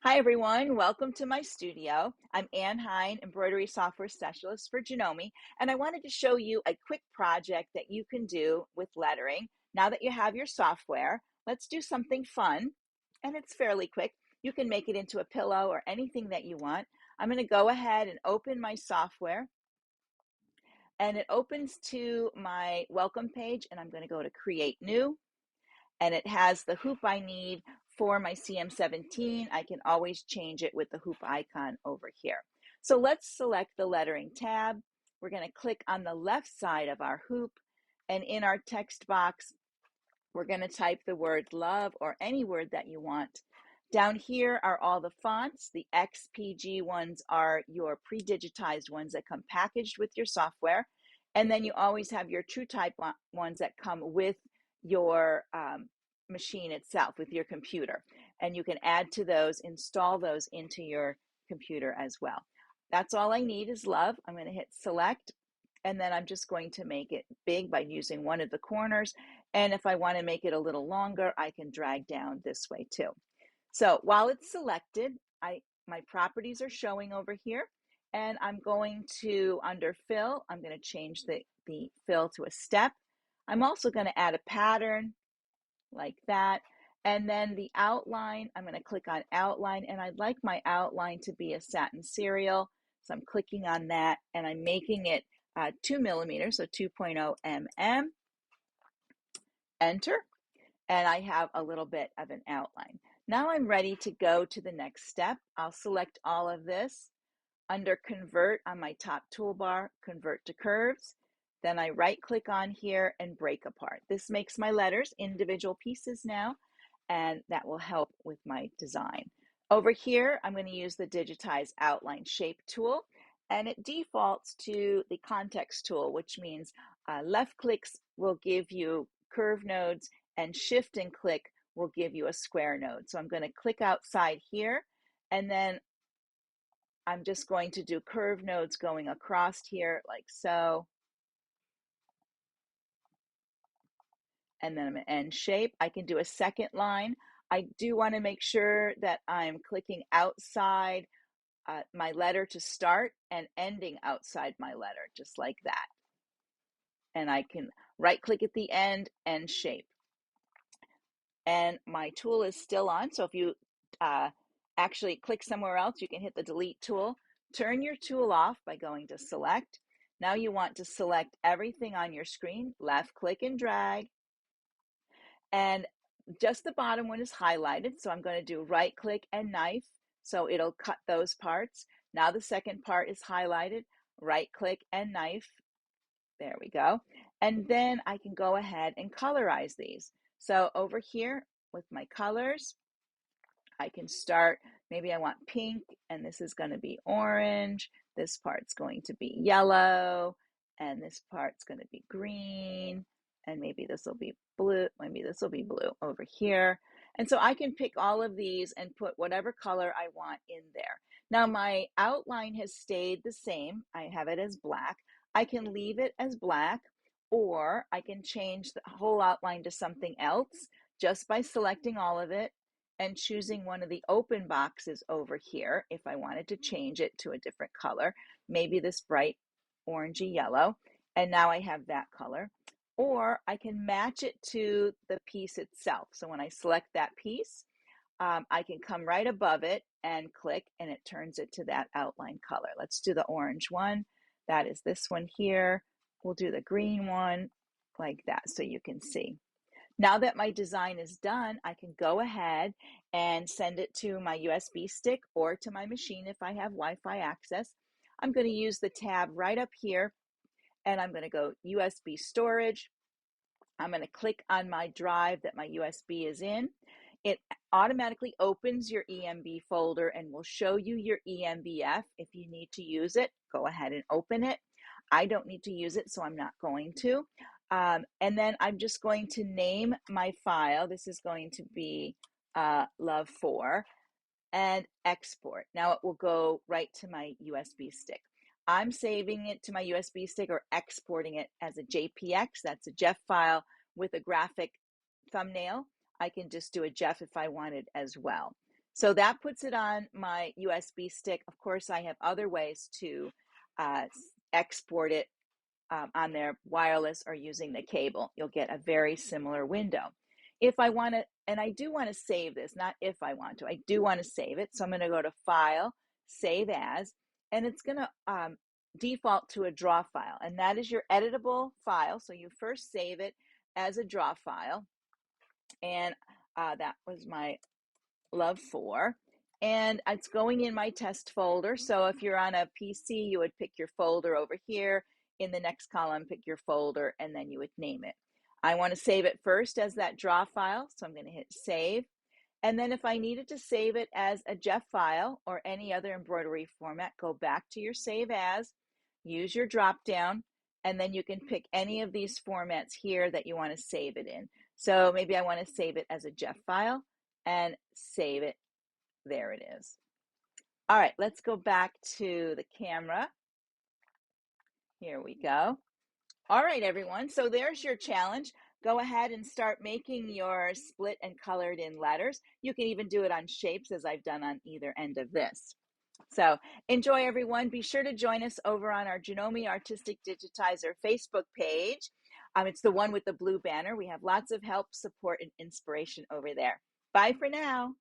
Hi everyone, welcome to my studio. I'm Anne Hein, embroidery software specialist for Janome, and I wanted to show you a quick project that you can do with lettering. Now that you have your software, let's do something fun, and it's fairly quick. You can make it into a pillow or anything that you want. I'm going to go ahead and open my software, and it opens to my welcome page, and I'm going to go to Create New. And it has the hoop I need for my CM17. I can always change it with the hoop icon over here. So let's select the lettering tab. We're going to click on the left side of our hoop, and in our text box, we're going to type the word love or any word that you want. Down here are all the fonts. The XPG ones are your pre-digitized ones that come packaged with your software. And then you always have your TrueType ones that come with your machine itself, with your computer. And you can add to those, install those into your computer as well. That's all I need is love. I'm going to hit select, and then I'm just going to make it big by using one of the corners. And if I want to make it a little longer, I can drag down this way too. So while it's selected, my properties are showing over here, and I'm going to, under fill, I'm going to change the fill to a step. I'm also going to add a pattern like that. And then the outline, I'm going to click on outline, and I'd like my outline to be a satin serial. So I'm clicking on that, and I'm making it 2 millimeters, so 2.0 mm. Enter, and I have a little bit of an outline. Now I'm ready to go to the next step. I'll select all of this. Under Convert on my top toolbar, Convert to Curves. Then I right click on here and break apart. This makes my letters individual pieces now, and that will help with my design. Over here, I'm going to use the Digitize Outline Shape tool, and it defaults to the Context tool, which means left clicks will give you curve nodes, and shift and click will give you a square node. So I'm going to click outside here, and then I'm just going to do curve nodes going across here like so. And then I'm going to end shape. I can do a second line. I do want to make sure that I'm clicking outside my letter to start and ending outside my letter, just like that. And I can right click at the end, end shape. And my tool is still on, so if you actually click somewhere else, you can hit the delete tool. Turn your tool off by going to select. Now you want to select everything on your screen, left click and drag, and just the bottom one is highlighted, so I'm going to do right click and knife, so it'll cut those parts. Now the second part is highlighted, right click and knife. There we go. And then I can go ahead and colorize these. So over here with my colors, I can start, maybe I want pink, and this is going to be orange. This part's going to be yellow, and this part's going to be green, and maybe this will be blue. Maybe this will be blue over here. And so I can pick all of these and put whatever color I want in there. Now my outline has stayed the same. I have it as black. I can leave it as black, or I can change the whole outline to something else just by selecting all of it and choosing one of the open boxes over here if I wanted to change it to a different color, maybe this bright orangey yellow, and now I have that color. Or I can match it to the piece itself. So when I select that piece, I can come right above it and click, and it turns it to that outline color. Let's do the orange one. That is this one here. We'll do the green one like that so you can see. Now that my design is done, I can go ahead and send it to my USB stick or to my machine if I have Wi-Fi access. I'm going to use the tab right up here, and I'm going to go USB storage. I'm going to click on my drive that my USB is in. It automatically opens your EMB folder and will show you your EMBF. If you need to use it, go ahead and open it. I don't need to use it, so I'm not going to. And then I'm just going to name my file. This is going to be Love 4 and export. Now it will go right to my USB stick. I'm saving it to my USB stick or exporting it as a JPX. That's a JEF file with a graphic thumbnail. I can just do a JEF if I wanted as well. So that puts it on my USB stick. Of course, I have other ways to export it on their wireless or using the cable. You'll get a very similar window. If I want to, and I do want to save this, not if I want to, I do want to save it. So I'm going to go to File, Save As, and it's going to default to a draw file. And that is your editable file. So you first save it as a draw file. And that was my Love 4. And it's going in my test folder. So if you're on a PC, you would pick your folder over here. In the next column, pick your folder, and then you would name it. I want to save it first as that draw file, so I'm going to hit Save. And then if I needed to save it as a JEF file or any other embroidery format, go back to your Save As, use your drop down, and then you can pick any of these formats here that you want to save it in. So maybe I want to save it as a JEF file and save it. There it is. All right, let's go back to the camera. Here we go. All right, everyone. So there's your challenge. Go ahead and start making your split and colored in letters. You can even do it on shapes as I've done on either end of this. So enjoy, everyone. Be sure to join us over on our Janome Artistic Digitizer Facebook page. It's the one with the blue banner. We have lots of help, support, and inspiration over there. Bye for now.